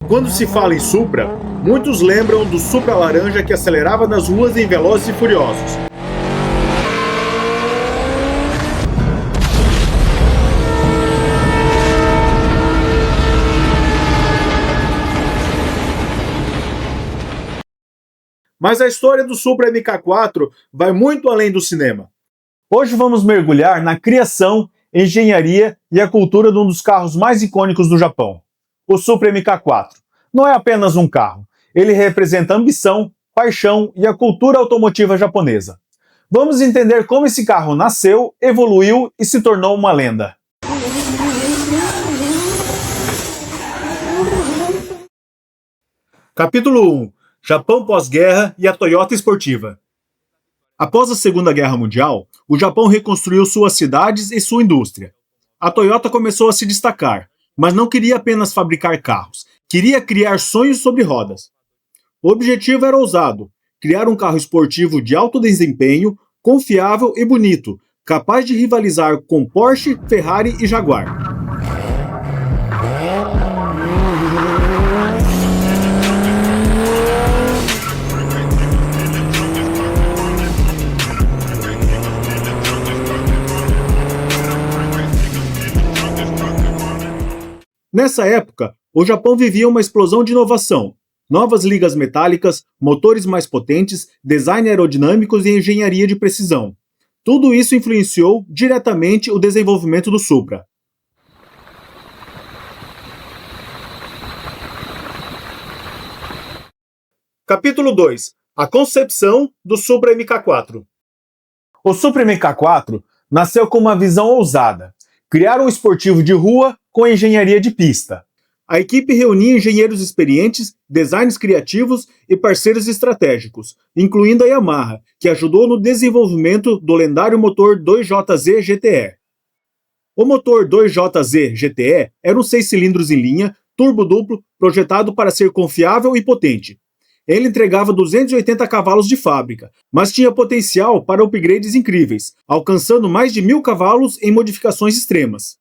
Quando se fala em Supra, muitos lembram do Supra laranja que acelerava nas ruas em Velozes e Furiosos. Mas a história do Supra MK4 vai muito além do cinema. Hoje vamos mergulhar na criação, engenharia e a cultura de um dos carros mais icônicos do Japão, o Supra MK4. Não é apenas um carro, ele representa ambição, paixão e a cultura automotiva japonesa. Vamos entender como esse carro nasceu, evoluiu e se tornou uma lenda. Capítulo 1. Japão pós-guerra e a Toyota esportiva. Após a Segunda Guerra Mundial, o Japão reconstruiu suas cidades e sua indústria. A Toyota começou a se destacar, mas não queria apenas fabricar carros, queria criar sonhos sobre rodas. O objetivo era ousado: criar um carro esportivo de alto desempenho, confiável e bonito, capaz de rivalizar com Porsche, Ferrari e Jaguar. Nessa época, o Japão vivia uma explosão de inovação. Novas ligas metálicas, motores mais potentes, design aerodinâmicos e engenharia de precisão. Tudo isso influenciou diretamente o desenvolvimento do Supra. Capítulo 2. A concepção do Supra MK4. O Supra MK4 nasceu com uma visão ousada: criar um esportivo de rua com engenharia de pista. A equipe reunia engenheiros experientes, designs criativos e parceiros estratégicos, incluindo a Yamaha, que ajudou no desenvolvimento do lendário motor 2JZ GTE. O motor 2JZ GTE era um 6 cilindros em linha, turbo duplo, projetado para ser confiável e potente. Ele entregava 280 cavalos de fábrica, mas tinha potencial para upgrades incríveis, alcançando mais de 1.000 cavalos em modificações extremas.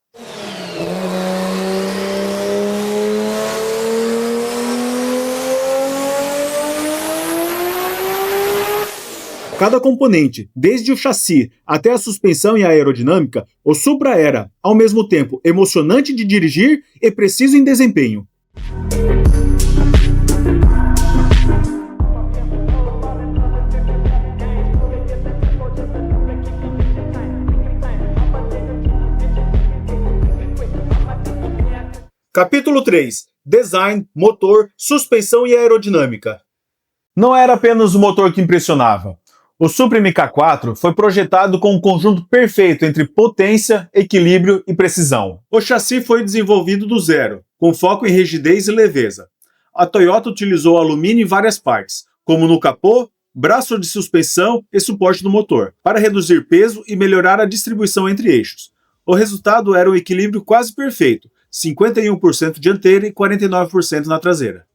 Cada componente, desde o chassi até a suspensão e a aerodinâmica, o Supra era, ao mesmo tempo, emocionante de dirigir e preciso em desempenho. Capítulo 3. Design, motor, suspensão e aerodinâmica. Não era apenas o motor que impressionava. O Supra MK4 foi projetado com um conjunto perfeito entre potência, equilíbrio e precisão. O chassi foi desenvolvido do zero, com foco em rigidez e leveza. A Toyota utilizou alumínio em várias partes, como no capô, braço de suspensão e suporte do motor, para reduzir peso e melhorar a distribuição entre eixos. O resultado era um equilíbrio quase perfeito, 51% dianteira e 49% na traseira.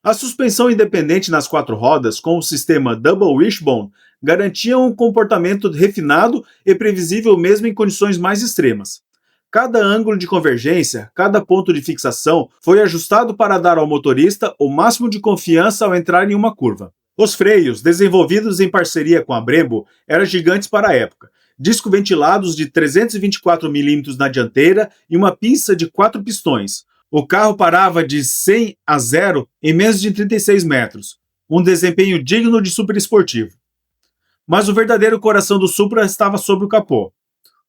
A suspensão independente nas quatro rodas, com o sistema Double Wishbone, garantia um comportamento refinado e previsível mesmo em condições mais extremas. Cada ângulo de convergência, cada ponto de fixação foi ajustado para dar ao motorista o máximo de confiança ao entrar em uma curva. Os freios, desenvolvidos em parceria com a Brembo, eram gigantes para a época. Disco ventilados de 324 mm na dianteira e uma pinça de 4 pistões. O carro parava de 100 a 0 em menos de 36 metros, um desempenho digno de superesportivo. Mas o verdadeiro coração do Supra estava sobre o capô.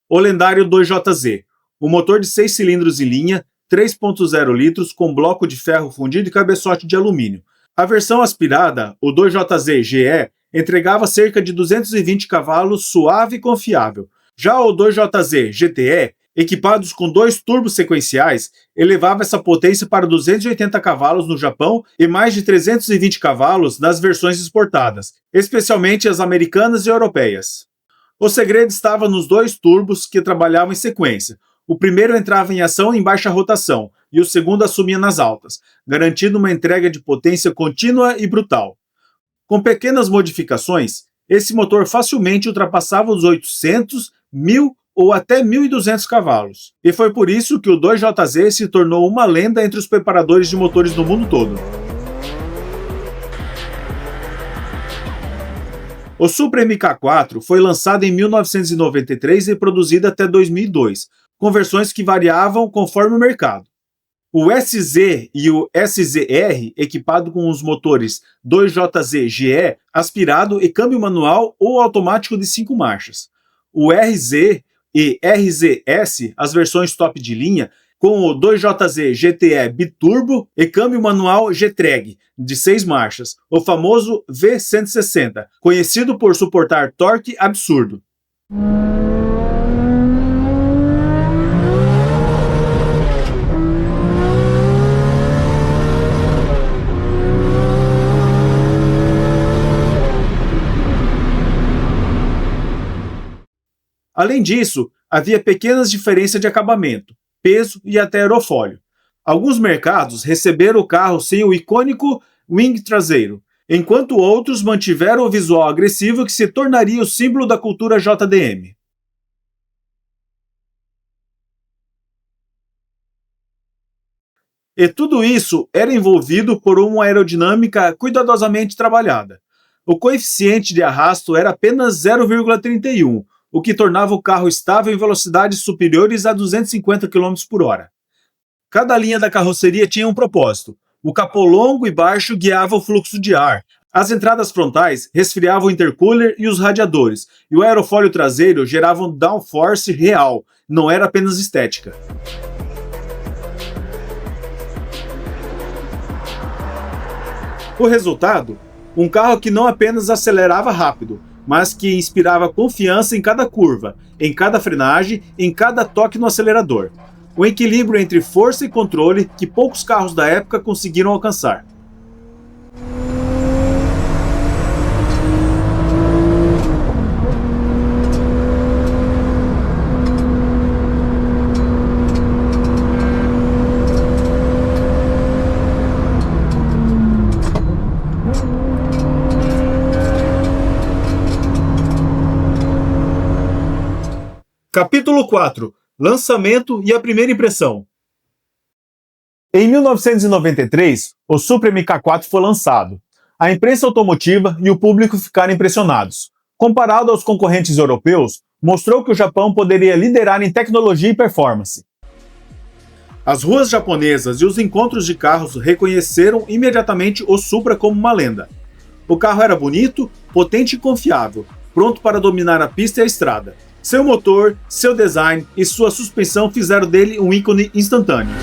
O lendário 2JZ, um motor de 6 cilindros em linha, 3.0 litros, com bloco de ferro fundido e cabeçote de alumínio. A versão aspirada, o 2JZ GE, entregava cerca de 220 cavalos suave e confiável. Já o 2JZ GTE, equipados com 2 turbos sequenciais, elevava essa potência para 280 cavalos no Japão e mais de 320 cavalos nas versões exportadas, especialmente as americanas e europeias. O segredo estava nos 2 turbos que trabalhavam em sequência. O primeiro entrava em ação em baixa rotação e o segundo assumia nas altas, garantindo uma entrega de potência contínua e brutal. Com pequenas modificações, esse motor facilmente ultrapassava os 800, 1.000 ou até 1.200 cavalos. E foi por isso que o 2JZ se tornou uma lenda entre os preparadores de motores do mundo todo. O Supra MK4 foi lançado em 1993 e produzido até 2002, com versões que variavam conforme o mercado. O SZ e o SZR, equipado com os motores 2JZ GE, aspirado e câmbio manual ou automático de 5 marchas. O RZ e RZS, as versões top de linha, com o 2JZ GTE Biturbo e câmbio manual G-Treg, de 6 marchas, o famoso V160, conhecido por suportar torque absurdo. Além disso, havia pequenas diferenças de acabamento, peso e até aerofólio. Alguns mercados receberam o carro sem o icônico wing traseiro, enquanto outros mantiveram o visual agressivo que se tornaria o símbolo da cultura JDM. E tudo isso era envolvido por uma aerodinâmica cuidadosamente trabalhada. O coeficiente de arrasto era apenas 0,31, o que tornava o carro estável em velocidades superiores a 250 km/h. Cada linha da carroceria tinha um propósito. O capô longo e baixo guiava o fluxo de ar. As entradas frontais resfriavam o intercooler e os radiadores, e o aerofólio traseiro gerava um downforce real, não era apenas estética. O resultado? Um carro que não apenas acelerava rápido, mas que inspirava confiança em cada curva, em cada frenagem, em cada toque no acelerador. Um equilíbrio entre força e controle que poucos carros da época conseguiram alcançar. Capítulo 4. Lançamento e a primeira impressão. Em 1993, o Supra MK4 foi lançado. A imprensa automotiva e o público ficaram impressionados. Comparado aos concorrentes europeus, mostrou que o Japão poderia liderar em tecnologia e performance. As ruas japonesas e os encontros de carros reconheceram imediatamente o Supra como uma lenda. O carro era bonito, potente e confiável, pronto para dominar a pista e a estrada. Seu motor, seu design e sua suspensão fizeram dele um ícone instantâneo.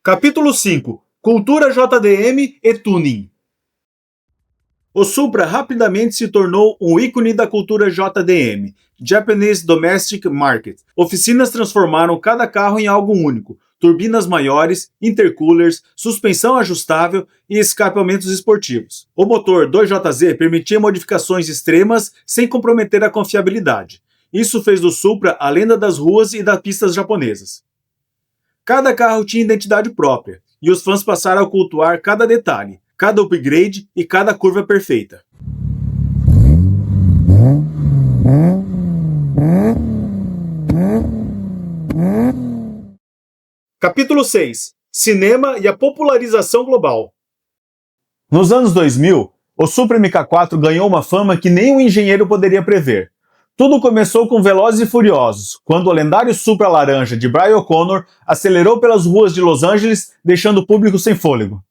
Capítulo 5. Cultura JDM e Tuning. O Supra rapidamente se tornou um ícone da cultura JDM, Japanese Domestic Market. Oficinas transformaram cada carro em algo único, turbinas maiores, intercoolers, suspensão ajustável e escapamentos esportivos. O motor 2JZ permitia modificações extremas sem comprometer a confiabilidade. Isso fez do Supra a lenda das ruas e das pistas japonesas. Cada carro tinha identidade própria, e os fãs passaram a cultuar cada detalhe, cada upgrade e cada curva perfeita. Capítulo 6. Cinema e a popularização global. Nos anos 2000, o Supra MK4 ganhou uma fama que nem um engenheiro poderia prever. Tudo começou com Velozes e Furiosos, quando o lendário Supra laranja de Brian O'Connor acelerou pelas ruas de Los Angeles, deixando o público sem fôlego.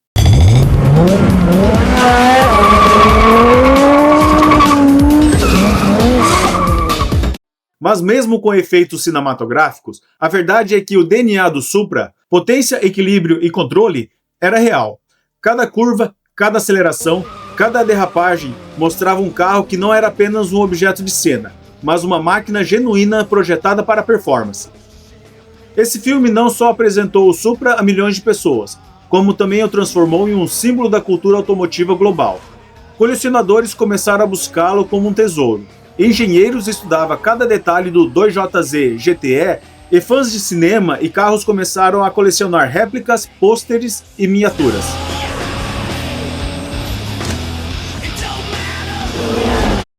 Mas mesmo com efeitos cinematográficos, a verdade é que o DNA do Supra, potência, equilíbrio e controle, era real. Cada curva, cada aceleração, cada derrapagem mostrava um carro que não era apenas um objeto de cena, mas uma máquina genuína projetada para performance. Esse filme não só apresentou o Supra a milhões de pessoas, como também o transformou em um símbolo da cultura automotiva global. Colecionadores começaram a buscá-lo como um tesouro, Engenheiros estudavam cada detalhe do 2JZ GTE e fãs de cinema e carros começaram a colecionar réplicas, pôsteres e miniaturas.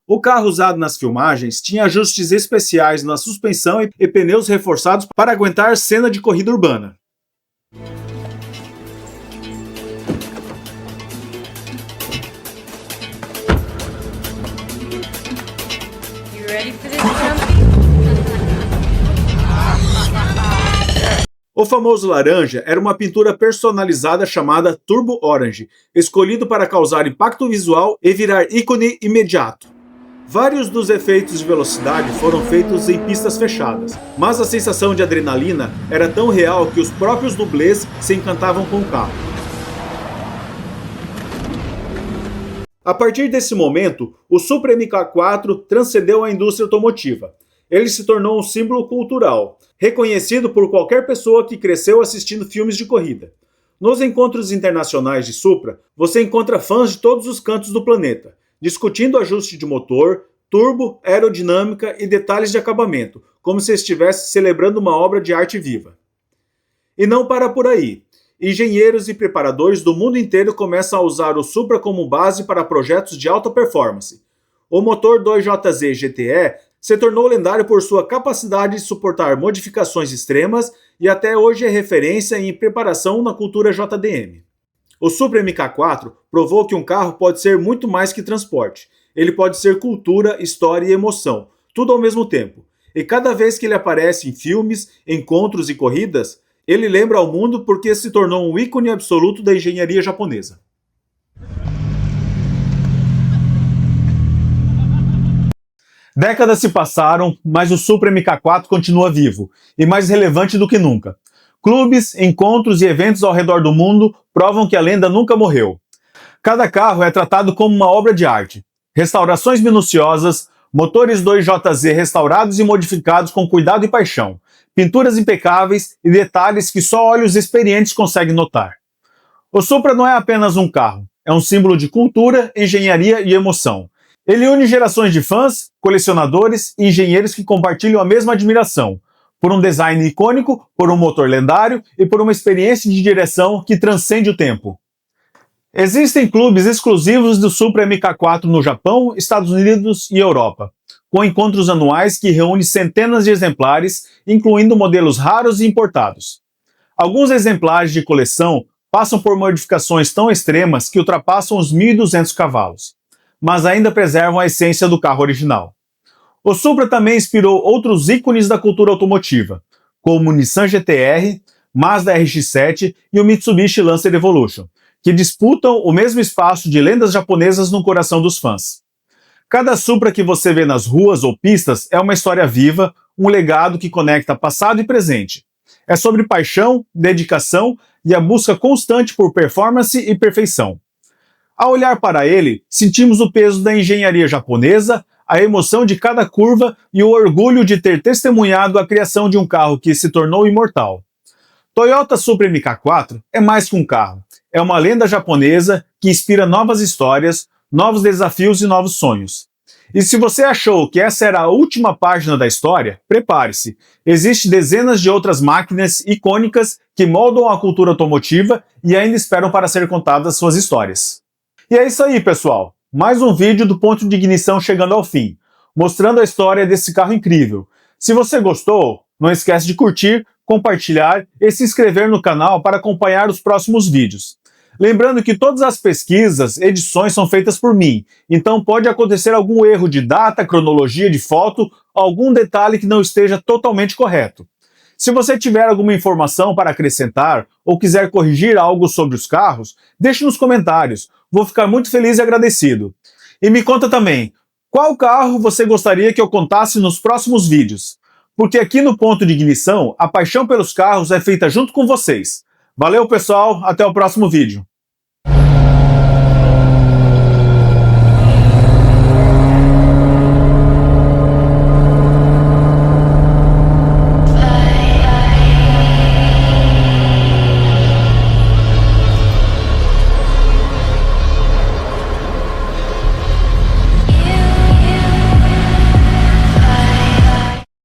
O carro usado nas filmagens tinha ajustes especiais na suspensão e pneus reforçados para aguentar cena de corrida urbana. O famoso laranja era uma pintura personalizada chamada Turbo Orange, escolhido para causar impacto visual e virar ícone imediato. Vários dos efeitos de velocidade foram feitos em pistas fechadas, mas a sensação de adrenalina era tão real que os próprios dublês se encantavam com o carro. A partir desse momento, o Supra MK4 transcendeu a indústria automotiva. Ele se tornou um símbolo cultural, reconhecido por qualquer pessoa que cresceu assistindo filmes de corrida. Nos encontros internacionais de Supra, você encontra fãs de todos os cantos do planeta, discutindo ajuste de motor, turbo, aerodinâmica e detalhes de acabamento, como se estivesse celebrando uma obra de arte viva. E não para por aí. Engenheiros e preparadores do mundo inteiro começam a usar o Supra como base para projetos de alta performance. O motor 2JZ GTE se tornou lendário por sua capacidade de suportar modificações extremas e até hoje é referência em preparação na cultura JDM. O Supra MK4 provou que um carro pode ser muito mais que transporte. Ele pode ser cultura, história e emoção, tudo ao mesmo tempo. E cada vez que ele aparece em filmes, encontros e corridas, ele lembra ao mundo porque se tornou um ícone absoluto da engenharia japonesa. Décadas se passaram, mas o Supra MK4 continua vivo e mais relevante do que nunca. Clubes, encontros e eventos ao redor do mundo provam que a lenda nunca morreu. Cada carro é tratado como uma obra de arte. Restaurações minuciosas, motores 2JZ restaurados e modificados com cuidado e paixão, pinturas impecáveis e detalhes que só olhos experientes conseguem notar. O Supra não é apenas um carro, é um símbolo de cultura, engenharia e emoção. Ele une gerações de fãs, colecionadores e engenheiros que compartilham a mesma admiração, por um design icônico, por um motor lendário e por uma experiência de direção que transcende o tempo. Existem clubes exclusivos do Supra MK4 no Japão, Estados Unidos e Europa, com encontros anuais que reúnem centenas de exemplares, incluindo modelos raros e importados. Alguns exemplares de coleção passam por modificações tão extremas que ultrapassam os 1.200 cavalos, mas ainda preservam a essência do carro original. O Supra também inspirou outros ícones da cultura automotiva, como o Nissan GT-R, Mazda RX-7 e o Mitsubishi Lancer Evolution, que disputam o mesmo espaço de lendas japonesas no coração dos fãs. Cada Supra que você vê nas ruas ou pistas é uma história viva, um legado que conecta passado e presente. É sobre paixão, dedicação e a busca constante por performance e perfeição. Ao olhar para ele, sentimos o peso da engenharia japonesa, a emoção de cada curva e o orgulho de ter testemunhado a criação de um carro que se tornou imortal. Toyota Supra MK4 é mais que um carro, é uma lenda japonesa que inspira novas histórias, novos desafios e novos sonhos. E se você achou que essa era a última página da história, prepare-se. Existem dezenas de outras máquinas icônicas que moldam a cultura automotiva e ainda esperam para ser contadas suas histórias. E é isso aí, pessoal. Mais um vídeo do Ponto de Ignição chegando ao fim, mostrando a história desse carro incrível. Se você gostou, não esquece de curtir, compartilhar e se inscrever no canal para acompanhar os próximos vídeos. Lembrando que todas as pesquisas, edições são feitas por mim, então pode acontecer algum erro de data, cronologia de foto, algum detalhe que não esteja totalmente correto. Se você tiver alguma informação para acrescentar ou quiser corrigir algo sobre os carros, deixe nos comentários. Vou ficar muito feliz e agradecido. E me conta também, qual carro você gostaria que eu contasse nos próximos vídeos? Porque aqui no Ponto de Ignição, a paixão pelos carros é feita junto com vocês. Valeu, pessoal, até o próximo vídeo.